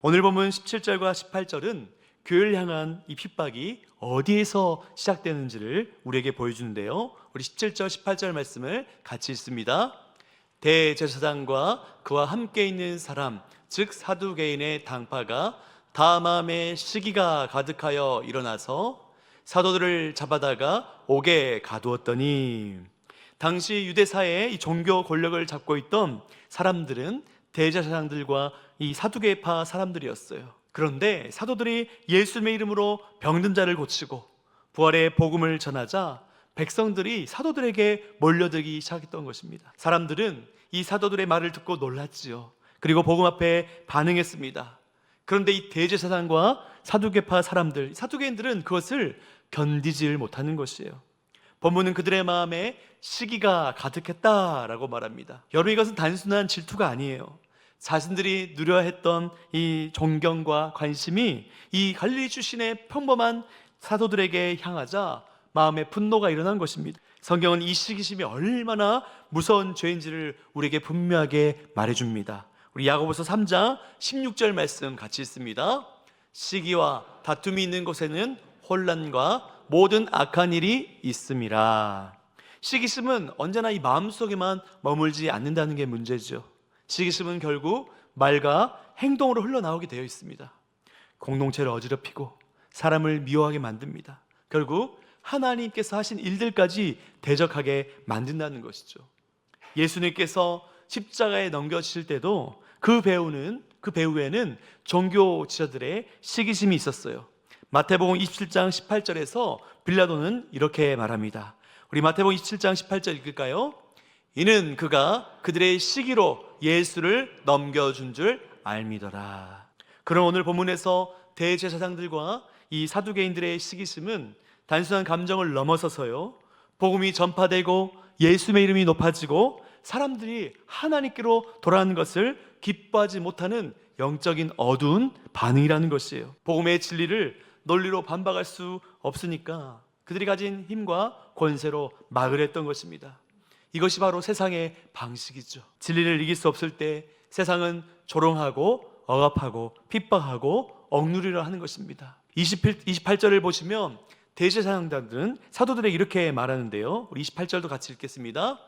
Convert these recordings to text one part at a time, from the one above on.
오늘 본문 17절과 18절은 교회를 향한 이 핍박이 어디에서 시작되는지를 우리에게 보여주는데요. 우리 17절, 18절 말씀을 같이 읽습니다. 대제사장과 그와 함께 있는 사람, 즉 사두개인의 당파가 다 마음에 시기가 가득하여 일어나서 사도들을 잡아다가 옥에 가두었더니, 당시 유대사의 이 종교 권력을 잡고 있던 사람들은 대제사장들과 이 사두개파 사람들이었어요. 그런데 사도들이 예수님의 이름으로 병든 자를 고치고 부활의 복음을 전하자 백성들이 사도들에게 몰려들기 시작했던 것입니다. 사람들은 이 사도들의 말을 듣고 놀랐지요. 그리고 복음 앞에 반응했습니다. 그런데 이 대제사장과 사두개파 사람들, 사두개인들은 그것을 견디질 못하는 것이에요. 본문은 그들의 마음에 시기가 가득했다라고 말합니다. 여러분, 이것은 단순한 질투가 아니에요. 자신들이 누려야 했던 이 존경과 관심이 이 갈릴리 출신의 평범한 사도들에게 향하자 마음에 분노가 일어난 것입니다. 성경은 이 시기심이 얼마나 무서운 죄인지를 우리에게 분명하게 말해줍니다. 우리 야고보서 3장 16절 말씀 같이 읽습니다. 시기와 다툼이 있는 곳에는 혼란과 모든 악한 일이 있음이라. 시기심은 언제나 이 마음속에만 머물지 않는다는 게 문제죠. 시기심은 결국 말과 행동으로 흘러나오게 되어 있습니다. 공동체를 어지럽히고 사람을 미워하게 만듭니다. 결국 하나님께서 하신 일들까지 대적하게 만든다는 것이죠. 예수님께서 십자가에 넘겨지실 때도 그 배후에는 종교 지도자들의 시기심이 있었어요. 마태복음 27장 18절에서 빌라도는 이렇게 말합니다. 우리 마태복음 27장 18절 읽을까요? 이는 그가 그들의 시기로 예수를 넘겨준 줄 알미더라. 그럼 오늘 본문에서 대제사장들과 이 사두개인들의 시기심은 단순한 감정을 넘어서서요, 복음이 전파되고 예수의 이름이 높아지고 사람들이 하나님께로 돌아가는 것을 기뻐하지 못하는 영적인 어두운 반응이라는 것이에요. 복음의 진리를 논리로 반박할 수 없으니까 그들이 가진 힘과 권세로 막으려 했던 것입니다. 이것이 바로 세상의 방식이죠. 진리를 이길 수 없을 때 세상은 조롱하고 억압하고 핍박하고 억누리려 하는 것입니다. 28절을 보시면 대제사장들은 사도들에게 이렇게 말하는데요. 우리 28절도 같이 읽겠습니다.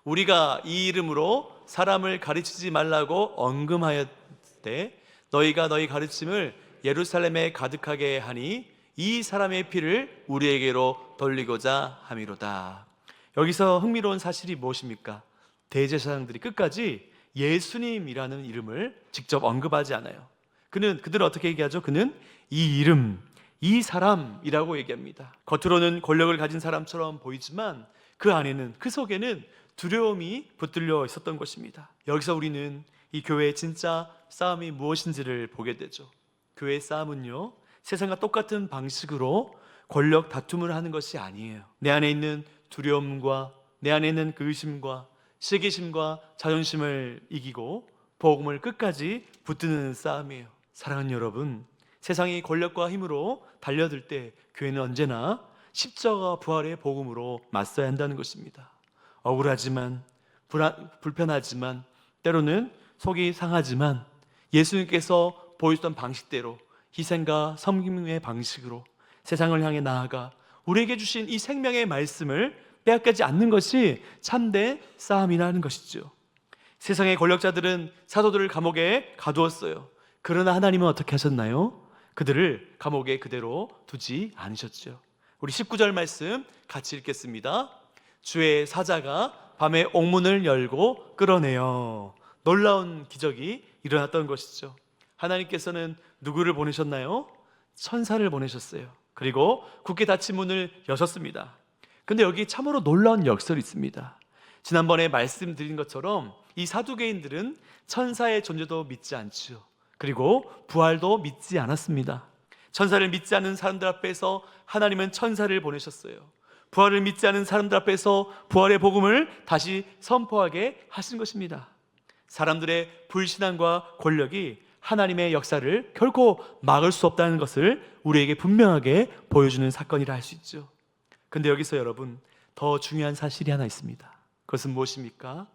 우리가 이 이름으로 사람을 가르치지 말라고 언금하였되 너희가 너희 가르침을 예루살렘에 가득하게 하니 이 사람의 피를 우리에게로 돌리고자 함이로다. 여기서 흥미로운 사실이 무엇입니까? 대제사장들이 끝까지 예수님이라는 이름을 직접 언급하지 않아요. 그들은 어떻게 얘기하죠? 그는 이 이름, 이 사람이라고 얘기합니다. 겉으로는 권력을 가진 사람처럼 보이지만 그 안에는, 그 속에는 두려움이 붙들려 있었던 것입니다. 여기서 우리는 이 교회의 진짜 싸움이 무엇인지를 보게 되죠. 교회의 싸움은요, 세상과 똑같은 방식으로 권력 다툼을 하는 것이 아니에요. 내 안에 있는 두려움과 내 안에 있는 그 의심과 시기심과 자존심을 이기고 복음을 끝까지 붙드는 싸움이에요. 사랑하는 여러분, 세상이 권력과 힘으로 달려들 때 교회는 언제나 십자가 부활의 복음으로 맞서야 한다는 것입니다. 억울하지만 불편하지만 때로는 속이 상하지만 예수님께서 보여주던 방식대로 희생과 섬김의 방식으로 세상을 향해 나아가 우리에게 주신 이 생명의 말씀을 빼앗기지 않는 것이 참된 싸움이라는 것이죠. 세상의 권력자들은 사도들을 감옥에 가두었어요. 그러나 하나님은 어떻게 하셨나요? 그들을 감옥에 그대로 두지 않으셨죠. 우리 19절 말씀 같이 읽겠습니다. 주의 사자가 밤에 옥문을 열고 끌어내요. 놀라운 기적이 일어났던 것이죠. 하나님께서는 누구를 보내셨나요? 천사를 보내셨어요. 그리고 굳게 닫힌 문을 여셨습니다. 근데 여기 참으로 놀라운 역설이 있습니다. 지난번에 말씀드린 것처럼 이 사두개인들은 천사의 존재도 믿지 않지요. 그리고 부활도 믿지 않았습니다. 천사를 믿지 않는 사람들 앞에서 하나님은 천사를 보내셨어요. 부활을 믿지 않는 사람들 앞에서 부활의 복음을 다시 선포하게 하신 것입니다. 사람들의 불신앙과 권력이 하나님의 역사를 결코 막을 수 없다는 것을 우리에게 분명하게 보여주는 사건이라 할 수 있죠. 근데 여기서 여러분, 더 중요한 사실이 하나 있습니다. 그것은 무엇입니까?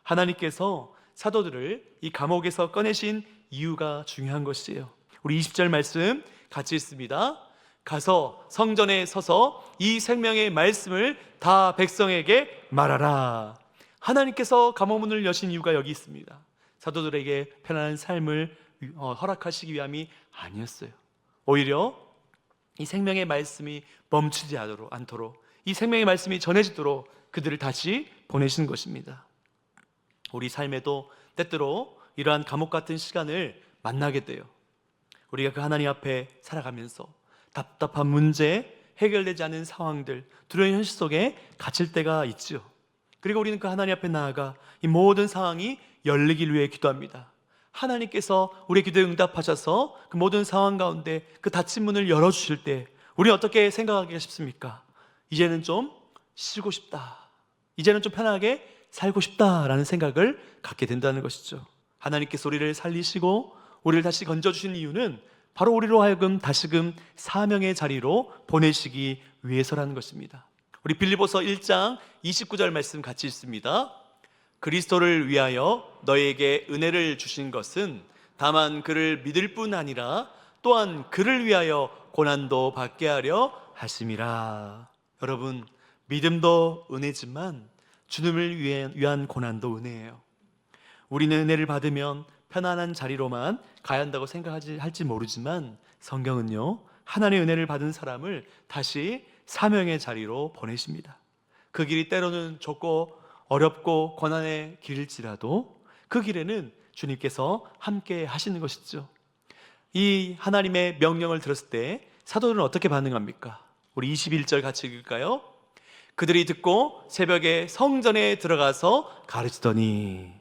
하나님께서 사도들을 이 감옥에서 꺼내신 이유가 중요한 것이에요. 우리 20절 말씀 같이 읽습니다. 가서 성전에 서서 이 생명의 말씀을 다 백성에게 말하라. 하나님께서 감옥문을 여신 이유가 여기 있습니다. 사도들에게 편안한 삶을 허락하시기 위함이 아니었어요. 오히려 이 생명의 말씀이 멈추지 않도록, 이 생명의 말씀이 전해지도록 그들을 다시 보내신 것입니다. 우리 삶에도 때때로 이러한 감옥 같은 시간을 만나게 돼요. 우리가 그 하나님 앞에 살아가면서 답답한 문제, 해결되지 않은 상황들, 두려운 현실 속에 갇힐 때가 있죠. 그리고 우리는 그 하나님 앞에 나아가 이 모든 상황이 열리길 위해 기도합니다. 하나님께서 우리의 기도에 응답하셔서 그 모든 상황 가운데 그 닫힌 문을 열어주실 때 우리는 어떻게 생각하기가 쉽습니까? 이제는 좀 쉬고 싶다, 이제는 좀 편하게 살고 싶다라는 생각을 갖게 된다는 것이죠. 하나님께서 우리를 살리시고 우리를 다시 건져주신 이유는 바로 우리로 하여금 다시금 사명의 자리로 보내시기 위해서라는 것입니다. 우리 빌립보서 1장 29절 말씀 같이 읽습니다. 그리스도를 위하여 너에게 은혜를 주신 것은 다만 그를 믿을 뿐 아니라 또한 그를 위하여 고난도 받게 하려 하심이라. 여러분, 믿음도 은혜지만 주님을 위한 고난도 은혜예요. 우리는 은혜를 받으면 편안한 자리로만 가야 한다고 생각할지 모르지만 성경은요, 하나님의 은혜를 받은 사람을 다시 사명의 자리로 보내십니다. 그 길이 때로는 좁고 어렵고 고난의 길일지라도 그 길에는 주님께서 함께 하시는 것이죠. 이 하나님의 명령을 들었을 때 사도들은 어떻게 반응합니까? 우리 21절 같이 읽을까요? 그들이 듣고 새벽에 성전에 들어가서 가르치더니.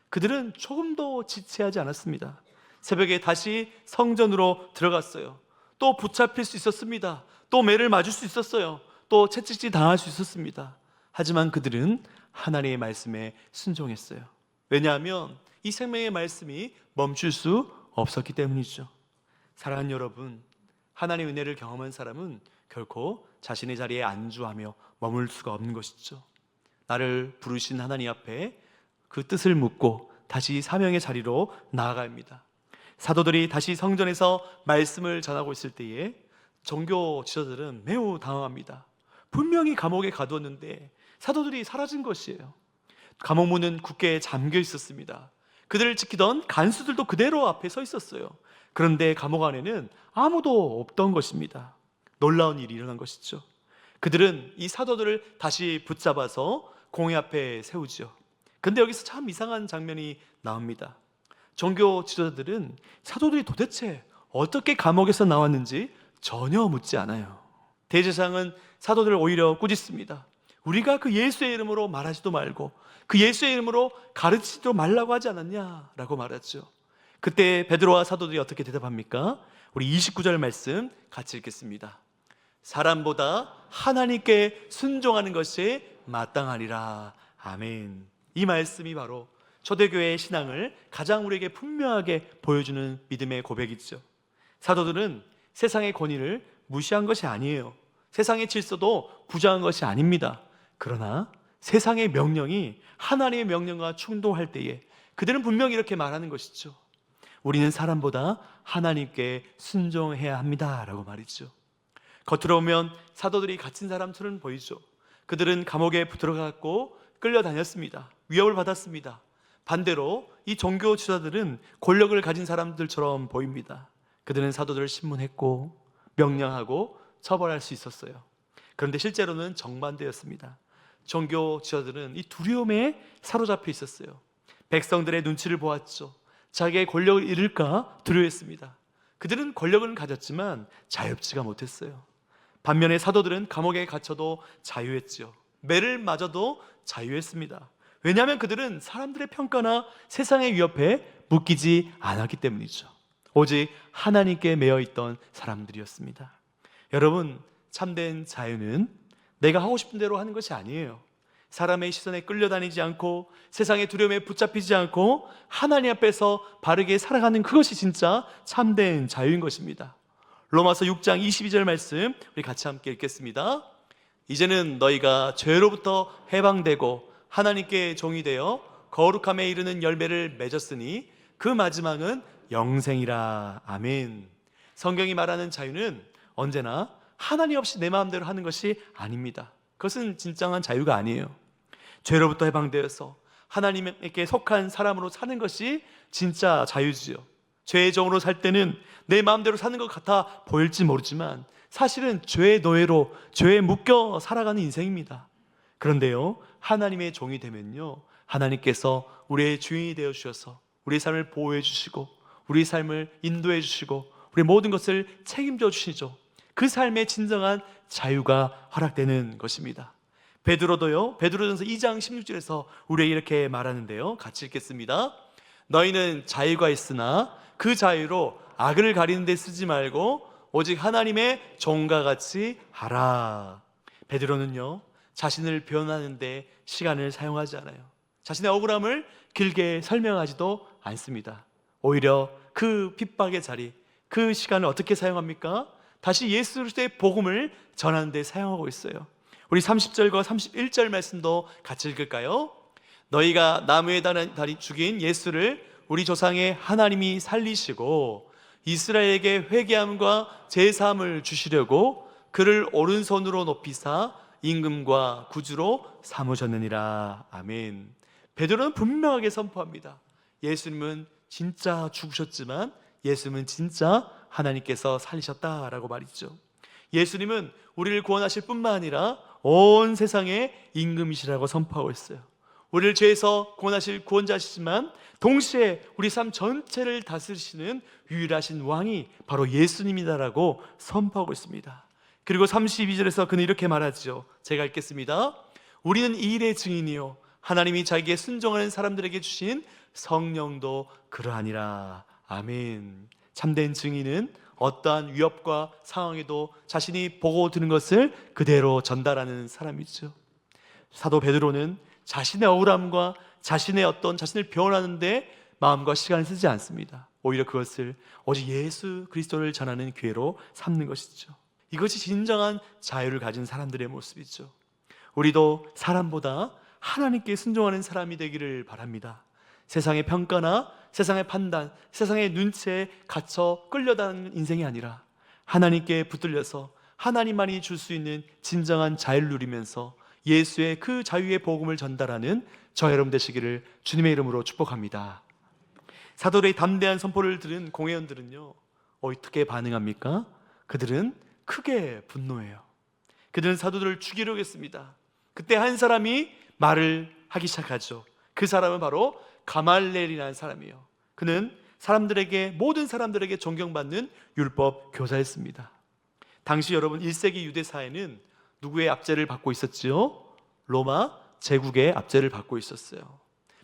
그들은 조금도 지체하지 않았습니다. 새벽에 다시 성전으로 들어갔어요. 또 붙잡힐 수 있었습니다. 또 매를 맞을 수 있었어요. 또 채찍질 당할 수 있었습니다. 하지만 그들은 하나님의 말씀에 순종했어요. 왜냐하면 이 생명의 말씀이 멈출 수 없었기 때문이죠. 사랑하는 여러분, 하나님의 은혜를 경험한 사람은 결코 자신의 자리에 안주하며 머물 수가 없는 것이죠. 나를 부르신 하나님 앞에 그 뜻을 묻고 다시 사명의 자리로 나아가야 합니다. 사도들이 다시 성전에서 말씀을 전하고 있을 때에 종교 지도자들은 매우 당황합니다. 분명히 감옥에 가두었는데 사도들이 사라진 것이에요. 감옥문은 굳게 잠겨 있었습니다. 그들을 지키던 간수들도 그대로 앞에 서 있었어요. 그런데 감옥 안에는 아무도 없던 것입니다. 놀라운 일이 일어난 것이죠. 그들은 이 사도들을 다시 붙잡아서 공회 앞에 세우죠. 근데 여기서 참 이상한 장면이 나옵니다. 종교 지도자들은 사도들이 도대체 어떻게 감옥에서 나왔는지 전혀 묻지 않아요. 대제사장은 사도들을 오히려 꾸짖습니다. 우리가 그 예수의 이름으로 말하지도 말고 그 예수의 이름으로 가르치지도 말라고 하지 않았냐라고 말하죠. 그때 베드로와 사도들이 어떻게 대답합니까? 우리 29절 말씀 같이 읽겠습니다. 사람보다 하나님께 순종하는 것이 마땅하리라. 아멘. 이 말씀이 바로 초대교회의 신앙을 가장 우리에게 분명하게 보여주는 믿음의 고백이죠. 사도들은 세상의 권위를 무시한 것이 아니에요. 세상의 질서도 부정한 것이 아닙니다. 그러나 세상의 명령이 하나님의 명령과 충돌할 때에 그들은 분명히 이렇게 말하는 것이죠. 우리는 사람보다 하나님께 순종해야 합니다 라고 말이죠. 겉으로 보면 사도들이 갇힌 사람처럼 보이죠. 그들은 감옥에 들어갔고 끌려다녔습니다. 위협을 받았습니다. 반대로 이 종교 지도자들은 권력을 가진 사람들처럼 보입니다. 그들은 사도들을 신문했고 명령하고 처벌할 수 있었어요. 그런데 실제로는 정반대였습니다. 종교 지도자들은 이 두려움에 사로잡혀 있었어요. 백성들의 눈치를 보았죠. 자기의 권력을 잃을까 두려워했습니다. 그들은 권력을 가졌지만 자유롭지가 못했어요. 반면에 사도들은 감옥에 갇혀도 자유했죠. 매를 맞아도 자유했습니다. 왜냐하면 그들은 사람들의 평가나 세상의 위협에 묶이지 않았기 때문이죠. 오직 하나님께 매여 있던 사람들이었습니다. 여러분, 참된 자유는 내가 하고 싶은 대로 하는 것이 아니에요. 사람의 시선에 끌려다니지 않고 세상의 두려움에 붙잡히지 않고 하나님 앞에서 바르게 살아가는 그것이 진짜 참된 자유인 것입니다. 로마서 6장 22절 말씀 우리 같이 함께 읽겠습니다. 이제는 너희가 죄로부터 해방되고 하나님께 종이 되어 거룩함에 이르는 열매를 맺었으니 그 마지막은 영생이라. 아멘. 성경이 말하는 자유는 언제나 하나님 없이 내 마음대로 하는 것이 아닙니다. 그것은 진정한 자유가 아니에요. 죄로부터 해방되어서 하나님께 속한 사람으로 사는 것이 진짜 자유지요. 죄의 종으로 살 때는 내 마음대로 사는 것 같아 보일지 모르지만 사실은 죄의 노예로 죄에 묶여 살아가는 인생입니다. 그런데요, 하나님의 종이 되면요, 하나님께서 우리의 주인이 되어 주셔서 우리의 삶을 보호해 주시고 우리의 삶을 인도해 주시고 우리의 모든 것을 책임져 주시죠. 그 삶의 진정한 자유가 허락되는 것입니다. 베드로도요, 베드로전서 2장 16절에서 우리에게 이렇게 말하는데요, 같이 읽겠습니다. 너희는 자유가 있으나 그 자유로 악을 가리는 데 쓰지 말고 오직 하나님의 종과 같이 하라. 베드로는요, 자신을 변호하는 데 시간을 사용하지 않아요. 자신의 억울함을 길게 설명하지도 않습니다. 오히려 그 핍박의 자리, 그 시간을 어떻게 사용합니까? 다시 예수 그리스도의 복음을 전하는 데 사용하고 있어요. 우리 30절과 31절 말씀도 같이 읽을까요? 너희가 나무에 달아 죽인 예수를 우리 조상의 하나님이 살리시고 이스라엘에게 회개함과 제사함을 주시려고 그를 오른손으로 높이사 임금과 구주로 삼으셨느니라. 아멘. 베드로는 분명하게 선포합니다. 예수님은 진짜 죽으셨지만 예수님은 진짜 하나님께서 살리셨다라고 말이죠. 예수님은 우리를 구원하실 뿐만 아니라 온 세상의 임금이시라고 선포하고 있어요. 우리를 죄에서 구원하실 구원자시지만 동시에 우리 삶 전체를 다스리시는 유일하신 왕이 바로 예수님이다라고 선포하고 있습니다. 그리고 32절에서 그는 이렇게 말하죠. 제가 읽겠습니다. 우리는 이 일의 증인이요 하나님이 자기에게 순종하는 사람들에게 주신 성령도 그러하니라. 아멘. 참된 증인은 어떠한 위협과 상황에도 자신이 보고 드는 것을 그대로 전달하는 사람이죠. 사도 베드로는 자신의 억울함과 자신을 변호하는데 마음과 시간을 쓰지 않습니다. 오히려 그것을 오직 예수 그리스도를 전하는 기회로 삼는 것이죠. 이것이 진정한 자유를 가진 사람들의 모습이죠. 우리도 사람보다 하나님께 순종하는 사람이 되기를 바랍니다. 세상의 평가나 세상의 판단, 세상의 눈치에 갇혀 끌려다니는 인생이 아니라 하나님께 붙들려서 하나님만이 줄 수 있는 진정한 자유를 누리면서 예수의 그 자유의 복음을 전달하는 저 여러분 되시기를 주님의 이름으로 축복합니다. 사도들의 담대한 선포를 들은 공회원들은요, 어떻게 반응합니까? 그들은 크게 분노해요. 그들은 사도들을 죽이려고 했습니다. 그때 한 사람이 말을 하기 시작하죠. 그 사람은 바로 가말리엘이라는 사람이에요. 그는 모든 사람들에게 존경받는 율법 교사였습니다. 당시 여러분 1세기 유대 사회는 누구의 압제를 받고 있었지요? 로마 제국의 압제를 받고 있었어요.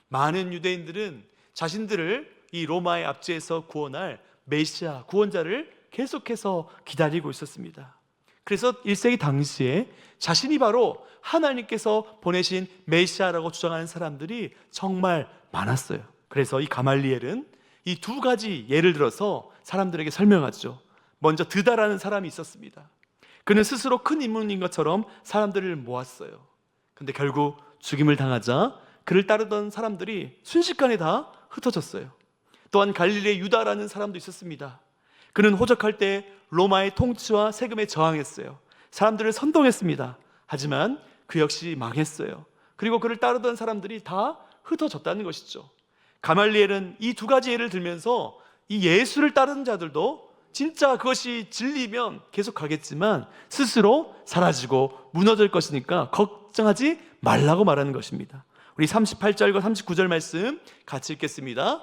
많은 유대인들은 자신들을 이 로마의 압제에서 구원할 메시아, 구원자를 계속해서 기다리고 있었습니다. 그래서 1세기 당시에 자신이 바로 하나님께서 보내신 메시아라고 주장하는 사람들이 정말 많았어요. 그래서 이 가말리엘은 이 두 가지 예를 들어서 사람들에게 설명하죠. 먼저 드다라는 사람이 있었습니다. 그는 스스로 큰 인물인 것처럼 사람들을 모았어요. 근데 결국 죽임을 당하자 그를 따르던 사람들이 순식간에 다 흩어졌어요. 또한 갈릴리의 유다라는 사람도 있었습니다. 그는 호적할 때 로마의 통치와 세금에 저항했어요. 사람들을 선동했습니다. 하지만 그 역시 망했어요. 그리고 그를 따르던 사람들이 다 흩어졌다는 것이죠. 가말리엘은 이 두 가지 예를 들면서 이 예수를 따르는 자들도 진짜 그것이 진리면 계속 가겠지만 스스로 사라지고 무너질 것이니까 걱정하지 말라고 말하는 것입니다. 우리 38절과 39절 말씀 같이 읽겠습니다.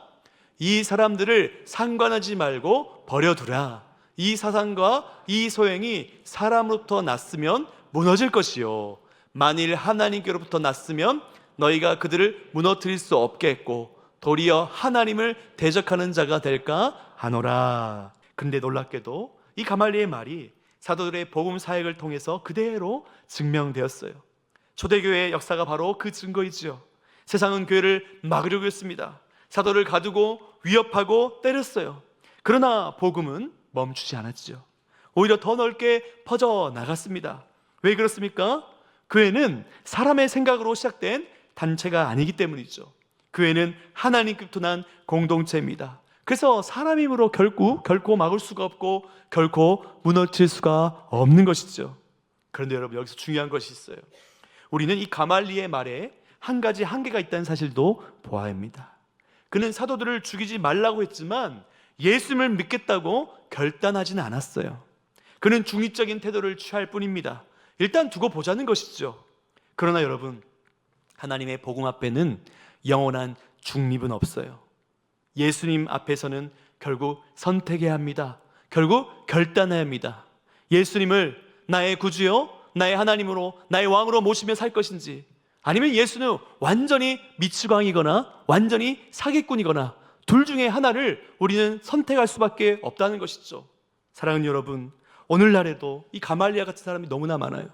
이 사람들을 상관하지 말고 버려두라. 이 사상과 이 소행이 사람으로부터 났으면 무너질 것이요 만일 하나님께로부터 났으면 너희가 그들을 무너뜨릴 수 없겠고 도리어 하나님을 대적하는 자가 될까 하노라. 근데 놀랍게도 이 가말리의 말이 사도들의 복음 사역을 통해서 그대로 증명되었어요. 초대교회의 역사가 바로 그 증거이지요. 세상은 교회를 막으려고 했습니다. 사도를 가두고 위협하고 때렸어요. 그러나 복음은 멈추지 않았죠. 오히려 더 넓게 퍼져 나갔습니다. 왜 그렇습니까? 교회는 사람의 생각으로 시작된 단체가 아니기 때문이죠. 교회는 하나님께로부터 난 공동체입니다. 그래서 사람 힘으로 결코 막을 수가 없고 결코 무너뜨릴 수가 없는 것이죠. 그런데 여러분, 여기서 중요한 것이 있어요. 우리는 이 가말리의 말에 한 가지 한계가 있다는 사실도 보아야 합니다. 그는 사도들을 죽이지 말라고 했지만 예수님을 믿겠다고 결단하지는 않았어요. 그는 중립적인 태도를 취할 뿐입니다. 일단 두고 보자는 것이죠. 그러나 여러분, 하나님의 복음 앞에는 영원한 중립은 없어요. 예수님 앞에서는 결국 선택해야 합니다. 결국 결단해야 합니다. 예수님을 나의 구주요, 나의 하나님으로, 나의 왕으로 모시며 살 것인지, 아니면 예수는 완전히 미치광이거나 완전히 사기꾼이거나 둘 중에 하나를 우리는 선택할 수밖에 없다는 것이죠. 사랑하는 여러분, 오늘날에도 이 가말리아 같은 사람이 너무나 많아요.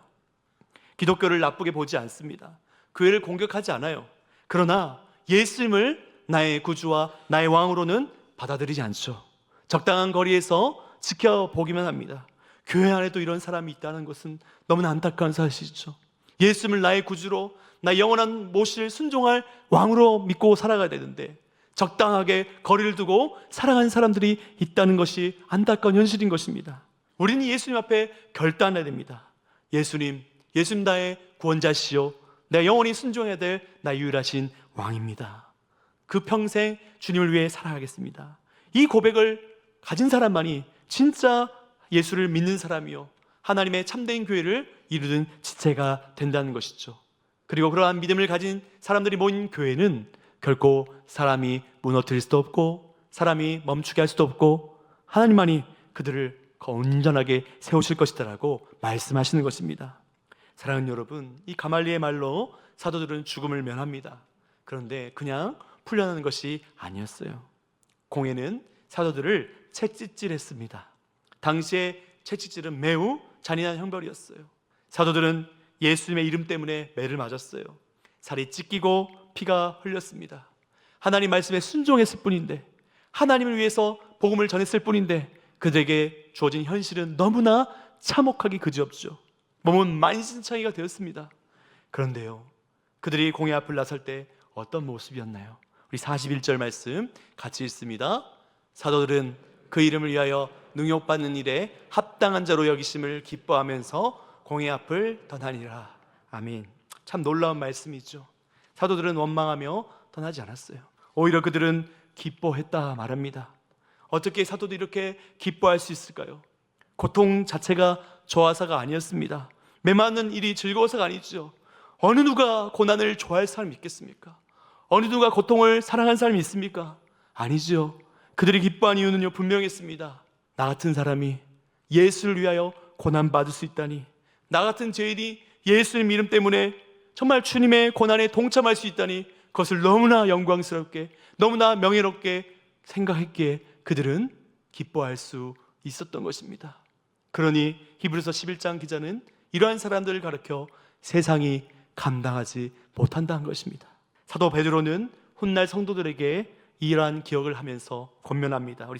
기독교를 나쁘게 보지 않습니다. 교회를 공격하지 않아요. 그러나 예수님을 나의 구주와 나의 왕으로는 받아들이지 않죠. 적당한 거리에서 지켜보기만 합니다. 교회 안에도 이런 사람이 있다는 것은 너무나 안타까운 사실이죠. 예수님을 나의 구주로, 나의 영원한 모실 순종할 왕으로 믿고 살아가야 되는데 적당하게 거리를 두고 살아가는 사람들이 있다는 것이 안타까운 현실인 것입니다. 우리는 예수님 앞에 결단해야 됩니다. 예수님 나의 구원자시요, 내가 영원히 순종해야 될 나의 유일하신 왕입니다. 그 평생 주님을 위해 살아가겠습니다. 이 고백을 가진 사람만이 진짜 예수를 믿는 사람이요, 하나님의 참된 교회를 이루는 지체가 된다는 것이죠. 그리고 그러한 믿음을 가진 사람들이 모인 교회는 결코 사람이 무너뜨릴 수도 없고 사람이 멈추게 할 수도 없고 하나님만이 그들을 온전하게 세우실 것이다라고 말씀하시는 것입니다. 사랑하는 여러분, 이 가말리의 말로 사도들은 죽음을 면합니다. 그런데 그냥 풀려나는 것이 아니었어요. 공회는 사도들을 채찍질했습니다. 당시에 채찍질은 매우 잔인한 형벌이었어요. 사도들은 예수님의 이름 때문에 매를 맞았어요. 살이 찢기고 피가 흘렸습니다. 하나님 말씀에 순종했을 뿐인데, 하나님을 위해서 복음을 전했을 뿐인데 그들에게 주어진 현실은 너무나 참혹하기 그지없죠. 몸은 만신창이가 되었습니다. 그런데요, 그들이 공회 앞을 나설 때 어떤 모습이었나요? 우리 41절 말씀 같이 읽습니다. 사도들은 그 이름을 위하여 능욕받는 일에 합당한 자로 여기심을 기뻐하면서 공회 앞을 떠나니라. 아멘. 참 놀라운 말씀이죠. 사도들은 원망하며 떠나지 않았어요. 오히려 그들은 기뻐했다 말합니다. 어떻게 사도도 이렇게 기뻐할 수 있을까요? 고통 자체가 좋아서가 아니었습니다. 메마는 일이 즐거워서가 아니죠. 어느 누가 고난을 좋아할 사람이 있겠습니까? 어느 누가 고통을 사랑하는 사람이 있습니까? 아니죠. 그들이 기뻐한 이유는요, 분명했습니다. 나 같은 사람이 예수를 위하여 고난받을 수 있다니, 나 같은 죄인이 예수님 이름 때문에 정말 주님의 고난에 동참할 수 있다니, 그것을 너무나 영광스럽게, 너무나 명예롭게 생각했기에 그들은 기뻐할 수 있었던 것입니다. 그러니 히브리서 11장 기자는 이러한 사람들을 가르쳐 세상이 감당하지 못한다는 것입니다. 사도 베드로는 훗날 성도들에게 이러한 기억을 하면서 권면합니다. 우리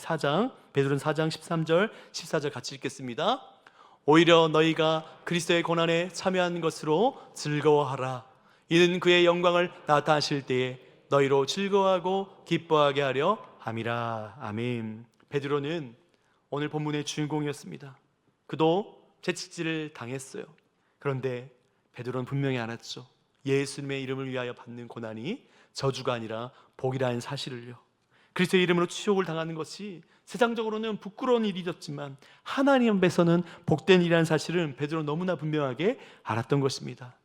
베드로는 4장 13절 14절 같이 읽겠습니다. 오히려 너희가 그리스도의 고난에 참여한 것으로 즐거워하라. 이는 그의 영광을 나타나실 때에 너희로 즐거워하고 기뻐하게 하려 함이라. 아멘. 베드로는 오늘 본문의 주인공이었습니다. 그도 채찍질을 당했어요. 그런데 베드로는 분명히 알았죠. 예수님의 이름을 위하여 받는 고난이 저주가 아니라 복이라는 사실을요. 그리스도의 이름으로 치욕을 당하는 것이 세상적으로는 부끄러운 일이었지만 하나님 앞에서는 복된 일이라는 사실은 베드로는 너무나 분명하게 알았던 것입니다.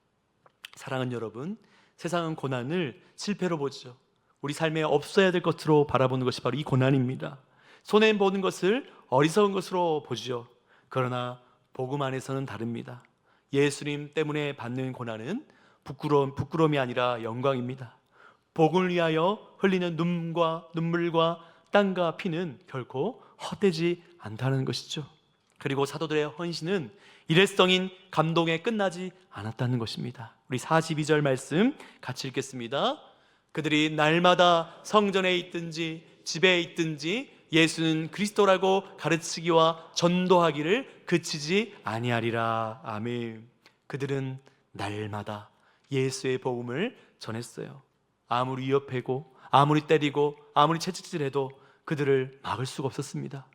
사랑하는 여러분, 세상은 고난을 실패로 보죠. 우리 삶에 없어야 될 것으로 바라보는 것이 바로 이 고난입니다. 손해보는 것을 어리석은 것으로 보죠. 그러나 복음 안에서는 다릅니다. 예수님 때문에 받는 고난은 부끄러움이 아니라 영광입니다. 복음을 위하여 흘리는 눈물과 땀과 피는 결코 헛되지 않다는 것이죠. 그리고 사도들의 헌신은 일회성인 감동에 끝나지 않았다는 것입니다. 우리 42절 말씀 같이 읽겠습니다. 그들이 날마다 성전에 있든지 집에 있든지 예수는 그리스도라고 가르치기와 전도하기를 그치지 아니하리라. 아멘. 그들은 날마다 예수의 복음을 전했어요. 아무리 위협하고 아무리 때리고 아무리 채찍질해도 그들을 막을 수가 없었습니다.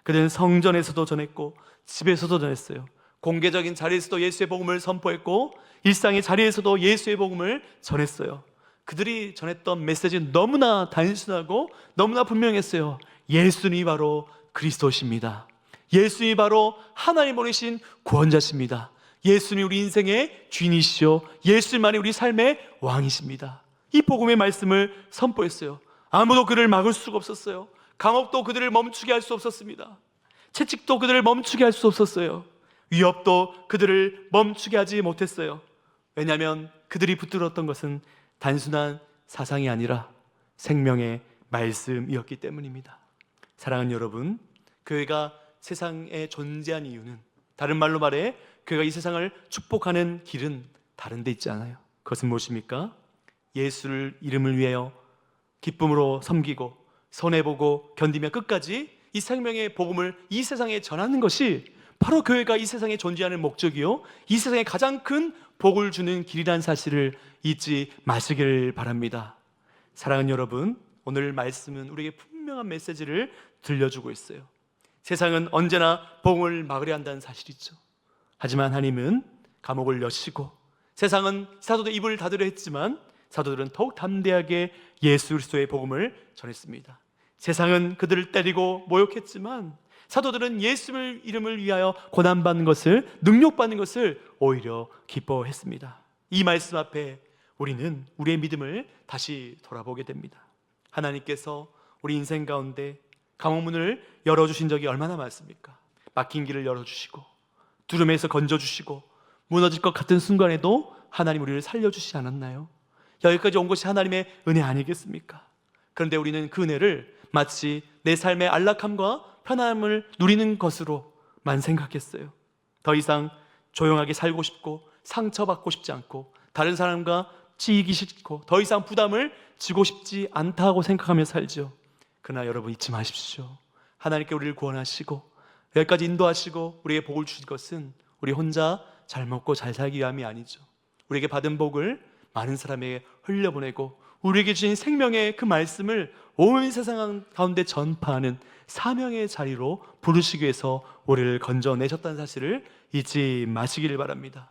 그들은 성전에서도 전했고 집에서도 전했어요. 공개적인 자리에서도 예수의 복음을 선포했고 일상의 자리에서도 예수의 복음을 전했어요. 그들이 전했던 메시지는 너무나 단순하고 너무나 분명했어요. 예수님이 바로 그리스도십니다. 예수님이 바로 하나님 보내신 구원자십니다. 예수님이 우리 인생의 주인이시오. 예수님만이 우리 삶의 왕이십니다. 이 복음의 말씀을 선포했어요. 아무도 그들을 막을 수가 없었어요. 감옥도 그들을 멈추게 할 수 없었습니다. 채찍도 그들을 멈추게 할 수 없었어요. 위협도 그들을 멈추게 하지 못했어요. 왜냐하면 그들이 붙들었던 것은 단순한 사상이 아니라 생명의 말씀이었기 때문입니다. 사랑하는 여러분, 교회가 세상에 존재한 이유는, 다른 말로 말해 교회가 이 세상을 축복하는 길은 다른 데 있지 않아요. 그것은 무엇입니까? 예수를 이름을 위하여 기쁨으로 섬기고 손해보고 견디며 끝까지 이 생명의 복음을 이 세상에 전하는 것이 바로 교회가 이 세상에 존재하는 목적이요, 이 세상에 가장 큰 복을 주는 길이라는 사실을 잊지 마시길 바랍니다. 사랑하는 여러분, 오늘 말씀은 우리에게 분명한 메시지를 들려주고 있어요. 세상은 언제나 복음을 막으려 한다는 사실이죠. 하지만 하나님은 감옥을 여시고, 세상은 사도들 입을 닫으려 했지만 사도들은 더욱 담대하게 예수 그리스도의 복음을 전했습니다. 세상은 그들을 때리고 모욕했지만 사도들은 예수의 이름을 위하여 고난받는 것을, 능욕받는 것을 오히려 기뻐했습니다. 이 말씀 앞에 우리는 우리의 믿음을 다시 돌아보게 됩니다. 하나님께서 우리 인생 가운데 감옥문을 열어주신 적이 얼마나 많습니까? 막힌 길을 열어주시고 두름에서 건져주시고 무너질 것 같은 순간에도 하나님 우리를 살려주시지 않았나요? 여기까지 온 것이 하나님의 은혜 아니겠습니까? 그런데 우리는 그 은혜를 마치 내 삶의 안락함과 편안함을 누리는 것으로만 생각했어요. 더 이상 조용하게 살고 싶고 상처받고 싶지 않고 다른 사람과 치이기 싫고 더 이상 부담을 지고 싶지 않다고 생각하며 살죠. 그러나 여러분 잊지 마십시오. 하나님께 우리를 구원하시고 여기까지 인도하시고 우리에게 복을 주신 것은 우리 혼자 잘 먹고 잘 살기 위함이 아니죠. 우리에게 받은 복을 많은 사람에게 흘려보내고 우리에게 주신 생명의 그 말씀을 온 세상 가운데 전파하는 사명의 자리로 부르시기 위해서 우리를 건져내셨다는 사실을 잊지 마시기를 바랍니다.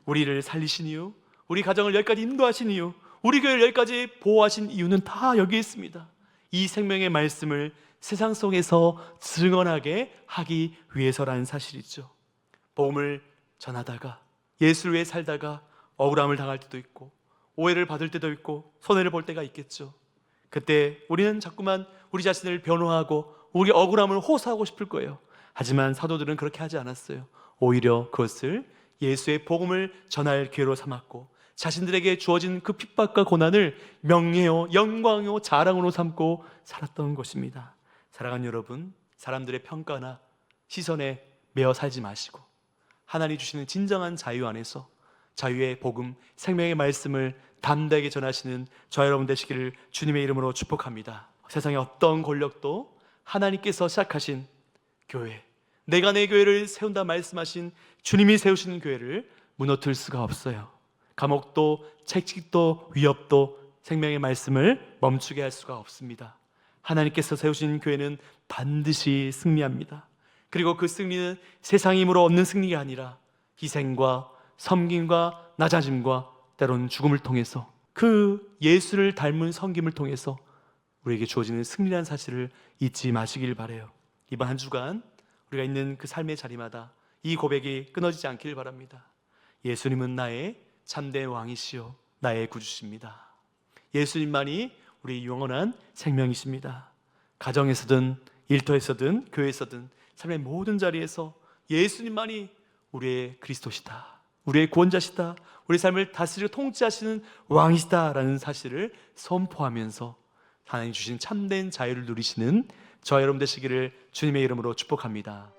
우리를 살리신 이유, 우리 가정을 여기까지 인도하신 이유, 우리 교회를 여기까지 보호하신 이유는 다 여기에 있습니다. 이 생명의 말씀을 세상 속에서 증언하게 하기 위해서라는 사실이죠. 복음을 전하다가 예수를 위해 살다가 억울함을 당할 때도 있고 오해를 받을 때도 있고 손해를 볼 때가 있겠죠. 그때 우리는 자꾸만 우리 자신을 변호하고 우리 억울함을 호소하고 싶을 거예요. 하지만 사도들은 그렇게 하지 않았어요. 오히려 그것을 예수의 복음을 전할 기회로 삼았고 자신들에게 주어진 그 핍박과 고난을 명예요, 영광요, 자랑으로 삼고 살았던 것입니다. 사랑하는 여러분, 사람들의 평가나 시선에 매어 살지 마시고 하나님이 주시는 진정한 자유 안에서 자유의 복음, 생명의 말씀을 담대하게 전하시는 저 여러분 되시기를 주님의 이름으로 축복합니다. 세상의 어떤 권력도 하나님께서 시작하신 교회, 내가 내 교회를 세운다 말씀하신 주님이 세우시는 교회를 무너뜨릴 수가 없어요. 감옥도 채찍도 위협도 생명의 말씀을 멈추게 할 수가 없습니다. 하나님께서 세우신 교회는 반드시 승리합니다. 그리고 그 승리는 세상 힘으로 얻는 승리가 아니라 희생과 섬김과 낮아짐과 때로는 죽음을 통해서 그 예수를 닮은 섬김을 통해서 우리에게 주어지는 승리라는 사실을 잊지 마시길 바라요. 이번 한 주간 우리가 있는 그 삶의 자리마다 이 고백이 끊어지지 않길 바랍니다. 예수님은 나의 참된 왕이시요 나의 구주십니다. 예수님만이 우리 영원한 생명이십니다. 가정에서든 일터에서든 교회에서든 삶의 모든 자리에서 예수님만이 우리의 그리스도시다, 우리의 구원자시다, 우리 삶을 다스리고 통치하시는 왕이시다라는 사실을 선포하면서 하나님 주신 참된 자유를 누리시는 저와 여러분 되시기를 주님의 이름으로 축복합니다.